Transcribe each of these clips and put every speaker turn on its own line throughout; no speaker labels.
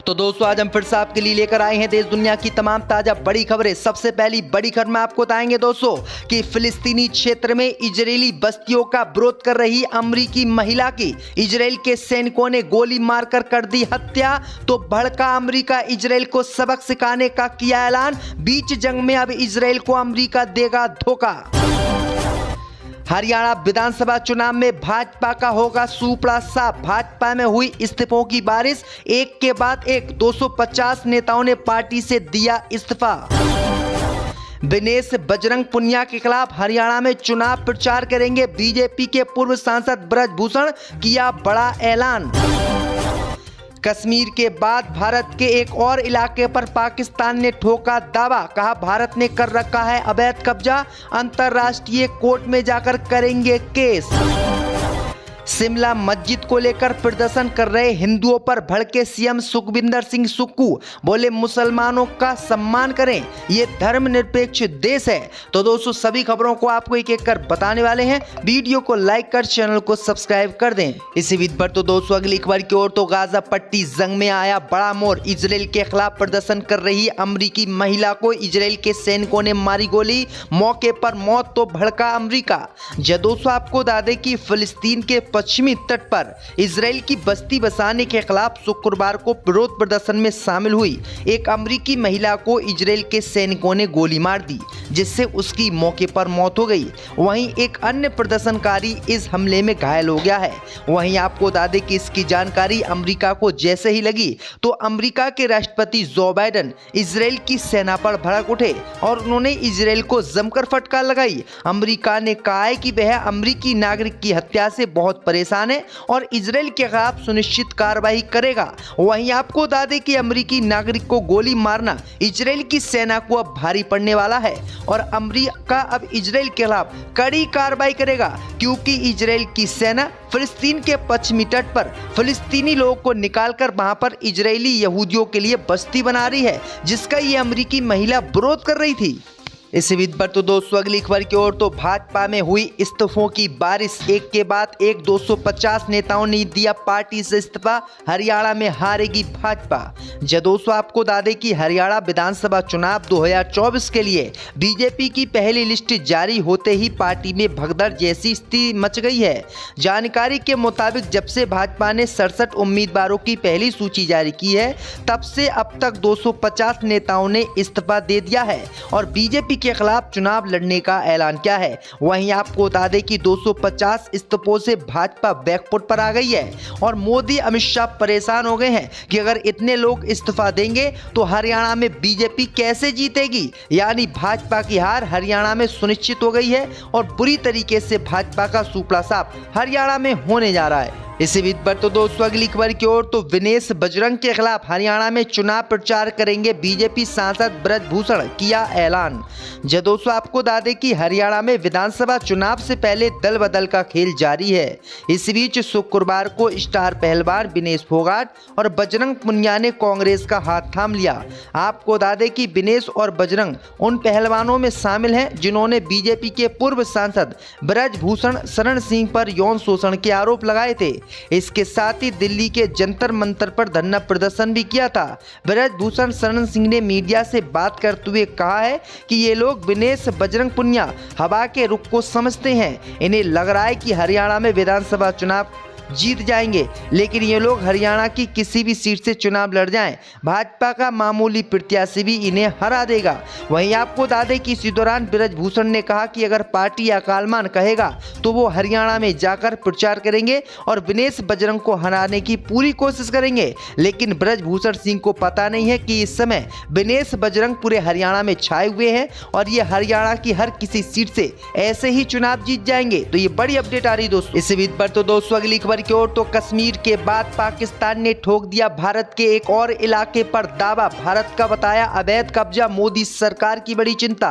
तो दोस्तों आज हम फिर से आपके लिए लेकर आए हैं देश दुनिया की तमाम ताजा बड़ी खबरें। सबसे पहली बड़ी खबर में आपको बताएंगे दोस्तों कि फिलिस्तीनी क्षेत्र में इजरायली बस्तियों का विरोध कर रही अमेरिकी महिला की इजरायल के सैनिकों ने गोली मारकर कर दी हत्या। तो भड़का अमेरिका इजरायल को सबक सिखाने का किया ऐलान। बीच जंग में अब इजरायल को अमेरिका देगा धोखा। हरियाणा विधानसभा चुनाव में भाजपा का होगा सूपड़ा साफ। भाजपा में हुई इस्तीफों की बारिश, एक के बाद एक 250 नेताओं ने पार्टी से दिया इस्तीफा। दिनेश बजरंग पुनिया के खिलाफ हरियाणा में चुनाव प्रचार करेंगे। बीजेपी के पूर्व सांसद ब्रजभूषण किया बड़ा ऐलान। कश्मीर के बाद भारत के एक और इलाके पर पाकिस्तान ने ठोका दावा, कहा भारत ने कर रखा है अवैध कब्जा, अंतर्राष्ट्रीय कोर्ट में जाकर करेंगे केस। शिमला मस्जिद को लेकर प्रदर्शन कर रहे हिंदुओं पर भड़के सीएम सुखविंदर सिंह सुक्खू, बोले मुसलमानों का सम्मान करें, ये धर्मनिरपेक्ष देश है। तो दोस्तों सभी खबरों को आपको एक एक कर बताने वाले हैं। वीडियो को लाइक कर चैनल को सब्सक्राइब कर दें। इसी बीच पर तो दोस्तों अगली खबर की ओर तो गाजा पट्टी जंग में आया बड़ा मोड़। इजरायल के खिलाफ प्रदर्शन कर रही अमरीकी महिला को इजरायल के सैनिकों ने मारी गोली, मौके पर मौत तो भड़का अमरीका। दोस्तों आपको बता दें कि फिलिस्तीन के पश्चिमी तट पर इजरायल की बस्ती बसाने के खिलाफ शुक्रवार को विरोध प्रदर्शन में शामिल हुई एक अमेरिकी महिला को इजरायल के सैनिकों ने गोली मार दी, जिससे उसकी मौके पर मौत हो गई। वहीं एक अन्य प्रदर्शनकारी इस हमले में घायल हो गया है। वहीं आपको बता दें कि इसकी जानकारी अमेरिका को जैसे ही लगी तो अमेरिका के राष्ट्रपति जो बाइडेन इजरायल की सेना पर भड़क उठे और उन्होंने इजरायल को जमकर फटकार लगाई। अमेरिका ने कहा है कि वह अमेरिकी नागरिक की हत्या से बहुत परेशान है और इजरायल के खिलाफ सुनिश्चित कार्रवाई करेगा। वहीं आपको बता दें कि अमेरिकी नागरिक को गोली मारना इजरायल की सेना को अब भारी पड़ने वाला है और अमेरिका अब इजरायल के खिलाफ कड़ी कार्रवाई करेगा, क्योंकि इजरायल की सेना फिलिस्तीन के पश्चिमी तट पर फिलिस्तीनी लोगों को निकालकर वहां पर इजरायली यहूदियों के लिए बस्ती बना रही है, जिसका ये अमेरिकी महिला विरोध कर रही थी। इसी बीच पर तो दोस्तों अगली खबर की ओर तो भाजपा में हुई इस्तीफों की बारिश, एक के बाद एक 250 नेताओं ने दिया पार्टी से इस्तीफा। हरियाणा में हारेगी भाजपा। दोस्तों आपको बता दें कि हरियाणा विधानसभा चुनाव 2024 के लिए बीजेपी की पहली लिस्ट जारी होते ही पार्टी में भगदड़ जैसी स्थिति मच गई है। जानकारी के मुताबिक जब से भाजपा ने 67 उम्मीदवारों की पहली सूची जारी की है, तब से अब तक 250 नेताओं ने इस्तीफा दे दिया है और बीजेपी के खिलाफ चुनाव लड़ने का ऐलान किया है। वहीं आपको बता दें कि 250 इस्तीफों से भाजपा बैकफुट पर आ गई है और मोदी अमित शाह परेशान हो गए हैं कि अगर इतने लोग इस्तीफा देंगे तो हरियाणा में बीजेपी कैसे जीतेगी। यानी भाजपा की हार हरियाणा में सुनिश्चित हो गई है और बुरी तरीके से भाजपा का सूपड़ा साफ हरियाणा में होने जा रहा है। इसी बीच पर तो दोस्तों अगली खबर की ओर तो दिनेश बजरंग के खिलाफ हरियाणा में चुनाव प्रचार करेंगे। बीजेपी सांसद ब्रजभूषण किया ऐलान। दोस्तों आपको बता दें कि हरियाणा में विधानसभा चुनाव से पहले दल बदल का खेल जारी है। इस बीच शुक्रवार को स्टार पहलवान दिनेश फोगाट और बजरंग पुनिया ने कांग्रेस का हाथ थाम लिया। आपको बता दें कि दिनेश और बजरंग उन पहलवानों में शामिल हैं जिन्होंने बीजेपी के पूर्व सांसद ब्रजभूषण शरण सिंह पर यौन शोषण के आरोप लगाए थे। इसके साथ ही दिल्ली के जंतर मंतर पर धरना प्रदर्शन भी किया था। ब्रजभूषण शरण सिंह ने मीडिया से बात करते हुए कहा है कि ये लोग दिनेश बजरंग पुनिया हवा के रुख को समझते हैं। इन्हें लग रहा है कि हरियाणा में विधानसभा चुनाव जीत जाएंगे, लेकिन ये लोग हरियाणा की किसी भी सीट से चुनाव लड़ जाएं, भाजपा का मामूली प्रत्याशी भी इन्हें हरा देगा। वहीं आपको बता दें कि इसी दौरान ब्रजभूषण ने कहा कि अगर पार्टी अकालमान कहेगा तो वो हरियाणा में जाकर प्रचार करेंगे और दिनेश बजरंग को हराने की पूरी कोशिश करेंगे। लेकिन ब्रजभूषण सिंह को पता नहीं है कि इस समय दिनेश बजरंग पूरे हरियाणा में छाए हुए हैं और ये हरियाणा की हर किसी सीट से ऐसे ही चुनाव जीत जाएंगे। तो ये बड़ी अपडेट आ रही दोस्तों। इसी बीच पर तो दोस्तों अगली खबर की ओर तो कश्मीर के बाद पाकिस्तान ने ठोक दिया भारत के एक और इलाके पर दावा, भारत का बताया अवैध कब्जा, मोदी सरकार की बड़ी चिंता।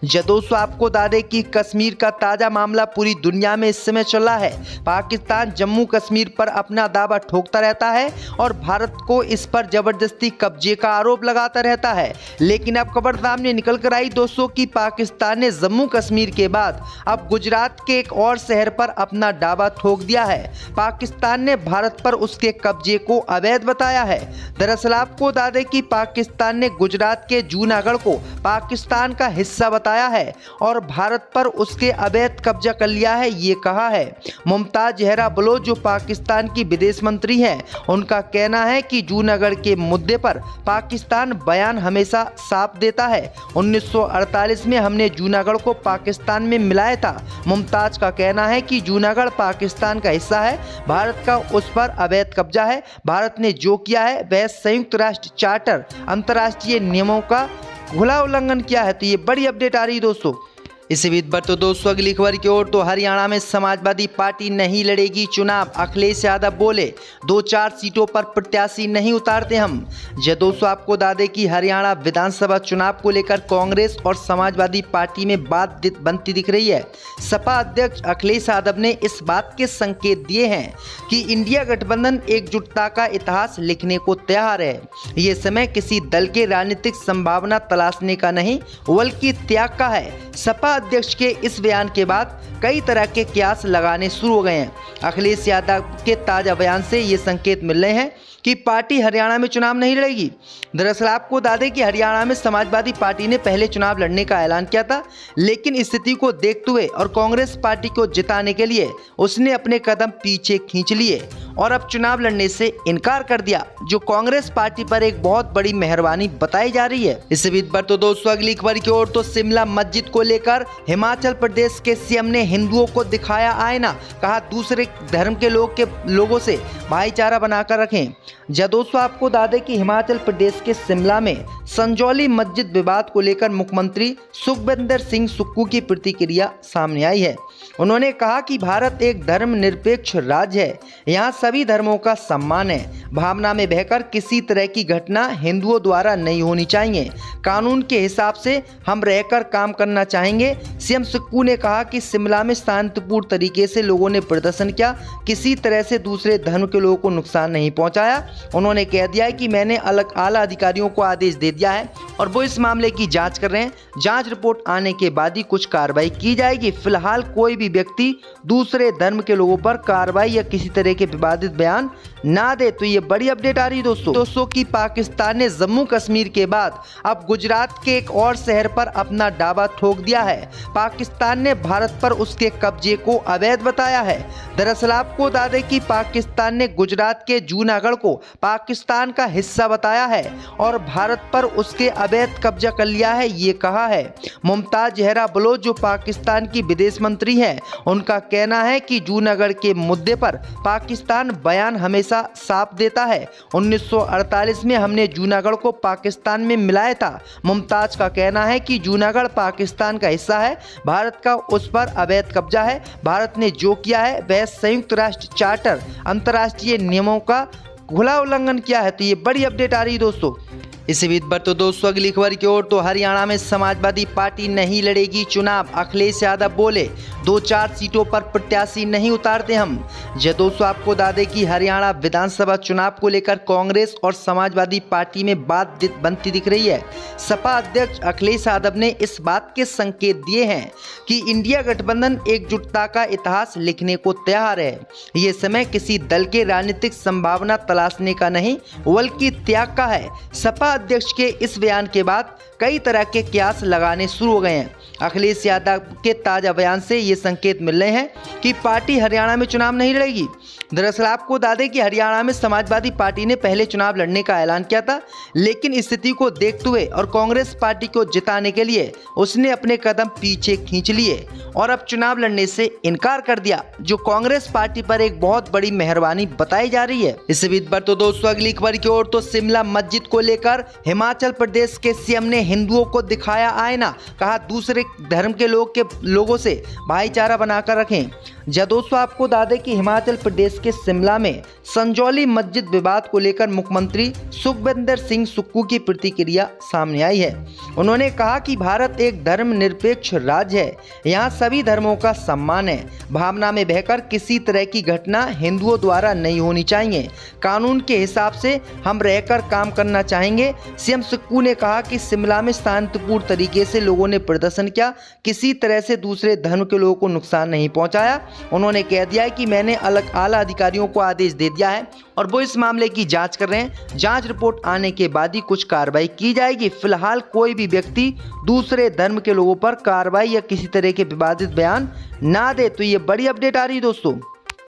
दोस्तों आपको बता दें कि कश्मीर का ताजा मामला पूरी दुनिया में इस समय चल रहा है। पाकिस्तान जम्मू कश्मीर पर अपना दावा ठोकता रहता है और भारत को इस पर जबरदस्ती कब्जे का आरोप लगाता रहता है। लेकिन अब खबर सामने निकल कर आई दोस्तों कि पाकिस्तान ने जम्मू कश्मीर के बाद अब गुजरात के एक और शहर पर अपना दावा ठोक दिया है। पाकिस्तान ने भारत पर उसके कब्जे को अवैध बताया है। दरअसल आपको बता दें कि पाकिस्तान ने गुजरात के जूनागढ़ को पाकिस्तान का हिस्सा बताया है और भारत पर उसके अवैध कब्जा कर लिया है, ये कहा है। मुमताज जहरा बलोच जो पाकिस्तान की विदेश मंत्री हैं, उनका कहना है कि जूनागढ़ के मुद्दे पर पाकिस्तान बयान हमेशा साफ देता है। 1948 में हमने जूनागढ़ को पाकिस्तान में मिलाया था। मुमताज का कहना है कि जूनागढ़ पाकिस्तान का हिस्सा है, भारत का उस पर अवैध कब्जा है। भारत ने जो किया है वह संयुक्त राष्ट्र चार्टर अंतर्राष्ट्रीय नियमों का खुला उल्लंघन किया है। तो ये बड़ी अपडेट आ रही है दोस्तों। इसी बीच पर तो दोस्तों अगली खबर की ओर तो हरियाणा में समाजवादी पार्टी नहीं लड़ेगी चुनाव, अखिलेश यादव बोले 2-4 सीटों पर प्रत्याशी नहीं उतारते हम। जी दोस्तों आपको बता दें कि हरियाणा विधानसभा चुनाव को लेकर कांग्रेस और समाजवादी पार्टी में बात बनती दिख रही है। सपा अध्यक्ष अखिलेश यादव ने इस बात के संकेत दिए हैं कि इंडिया गठबंधन एकजुटता का इतिहास लिखने को तैयार है। ये समय किसी दल के राजनीतिक संभावना तलाशने का नहीं बल्कि त्याग का है। सपा अध्यक्ष के इस बयान के बाद कई तरह के कयास लगाने शुरू हो गए हैं। अखिलेश यादव के ताजा बयान से ये संकेत मिल रहे हैं कि पार्टी हरियाणा में चुनाव नहीं लड़ेगी। दरअसल आपको बता दें कि हरियाणा में समाजवादी पार्टी ने पहले चुनाव लड़ने का ऐलान किया था, लेकिन स्थिति को देखते हुए और कांग्रेस पार्टी को जिताने के लिए उसने अपने कदम पीछे खींच लिए और अब चुनाव लड़ने से इनकार कर दिया, जो कांग्रेस पार्टी पर एक बहुत बड़ी मेहरबानी बताई जा रही है। इस बीच पर तो दोस्तों अगली खबर की ओर तो शिमला मस्जिद को लेकर हिमाचल प्रदेश के सीएम ने हिंदुओं को दिखाया आईना, कहा दूसरे धर्म के लोगों से भाईचारा बनाकर रखें। जब दोस्तों आपको बता दें कि हिमाचल प्रदेश के शिमला में संजौली मस्जिद विवाद को लेकर मुख्यमंत्री सुखविंदर सिंह सुक्खू की प्रतिक्रिया सामने आई है। उन्होंने कहा कि भारत एक धर्मनिरपेक्ष राज्य है, यहाँ सभी धर्मों का सम्मान है। भावना में बहकर किसी तरह की घटना हिंदुओं द्वारा नहीं होनी चाहिए। कानून के हिसाब से हम रहकर काम करना चाहेंगे। सीएम सुक्खू ने कहा कि शिमला में शांतिपूर्ण तरीके से लोगों ने प्रदर्शन किया, किसी तरह से दूसरे धर्म के लोगों को नुकसान नहीं पहुंचाया। उन्होंने कह दिया है कि मैंने आला अधिकारियों को आदेश दे दिया है और वो इस मामले की जांच कर रहे हैं। जांच रिपोर्ट आने के बाद ही कुछ कार्रवाई की जाएगी। फिलहाल कोई भी व्यक्ति दूसरे धर्म के लोगों पर कार्रवाई या किसी तरह के विवादित बयान ना दे। तो ये बड़ी अपडेट आ रही है दोस्तों कि पाकिस्तान ने जम्मू कश्मीर के बाद अब गुजरात के एक और शहर पर अपना दावा ठोक दिया है। पाकिस्तान ने भारत पर उसके कब्जे को अवैध बताया है। दरअसल आपको बता दें कि पाकिस्तान ने गुजरात के जूनागढ़ को पाकिस्तान का हिस्सा बताया है और भारत पर उसके अवैध कब्जा कर लिया है, ये कहा है। मुमताज जहरा बलोच जो पाकिस्तान की विदेश मंत्री हैं, उनका कहना है कि जूनागढ़ के मुद्दे पर पाकिस्तान बयान हमेशा साफ देता है। 1948 में हमने जूनागढ़ को पाकिस्तान में मिलाया था। मुमताज का कहना है कि जूनागढ़ पाकिस्तान का हिस्सा है, भारत का उस पर अवैध कब्जा है। भारत ने जो किया है वह संयुक्त राष्ट्र चार्टर अंतर्राष्ट्रीय नियमों का खुला उल्लंघन किया है। तो ये बड़ी अपडेट आ रही है दोस्तों। इसी बीच पर तो दोस्तों अगली खबर की ओर तो हरियाणा में समाजवादी पार्टी नहीं लड़ेगी चुनाव, अखिलेश यादव बोले 2-4 सीटों पर प्रत्याशी नहीं उतारते हम। जी दोस्तों आपको बता दें कि हरियाणा विधानसभा चुनाव को लेकर कांग्रेस और समाजवादी पार्टी में बात बनती दिख रही है। सपा अध्यक्ष अखिलेश यादव ने इस बात के संकेत दिए हैं कि इंडिया गठबंधन एकजुटता का इतिहास लिखने को तैयार है। ये समय किसी दल के राजनीतिक संभावना तलाशने का नहीं बल्कि त्याग का है। सपा अध्यक्ष के इस बयान के बाद कई तरह के कयास लगाने शुरू हो गए हैं। अखिलेश यादव के ताजा बयान से ये संकेत मिल रहे हैं कि पार्टी हरियाणा में चुनाव नहीं लड़ेगी। दरअसल आपको बता दें कि हरियाणा में समाजवादी पार्टी ने पहले चुनाव लड़ने का ऐलान किया था, लेकिन स्थिति को देखते हुए और कांग्रेस पार्टी को जिताने के लिए उसने अपने कदम पीछे खींच लिए और अब चुनाव लड़ने से इनकार कर दिया, जो कांग्रेस पार्टी पर एक बहुत बड़ी मेहरबानी बताई जा रही है। इस बीच पर तो दोस्तों अगली खबर की ओर तो शिमला मस्जिद को लेकर हिमाचल प्रदेश के सीएम ने हिंदुओं को दिखाया आईना, कहा दूसरे धर्म के लोगों से भाईचारा बनाकर रखें। जब दोस्तों आपको बता दें कि हिमाचल प्रदेश के शिमला में संजौली मस्जिद विवाद को लेकर मुख्यमंत्री सुखविंदर सिंह सुक्खू की प्रतिक्रिया सामने आई है। उन्होंने कहा कि भारत एक धर्मनिरपेक्ष राज्य है, यहाँ सभी धर्मों का सम्मान है। भावना में बहकर किसी तरह की घटना हिंदुओं द्वारा नहीं होनी चाहिए। कानून के हिसाब से हम रहकर काम करना चाहेंगे। सीएम सुक्खू ने कहा कि शिमला में शांतिपूर्ण तरीके से लोगों ने प्रदर्शन किया, किसी तरह से दूसरे धर्म के लोगों को नुकसान नहीं पहुंचाया। उन्होंने कह दिया है कि मैंने आला अधिकारियों को आदेश दे दिया है और वो इस मामले की जांच कर रहे हैं। जांच रिपोर्ट आने के बाद ही कुछ कार्रवाई की जाएगी। फिलहाल कोई भी व्यक्ति दूसरे धर्म के लोगों पर कार्रवाई या किसी तरह के विवादित बयान ना दे। तो ये बड़ी अपडेट आ रही है दोस्तों।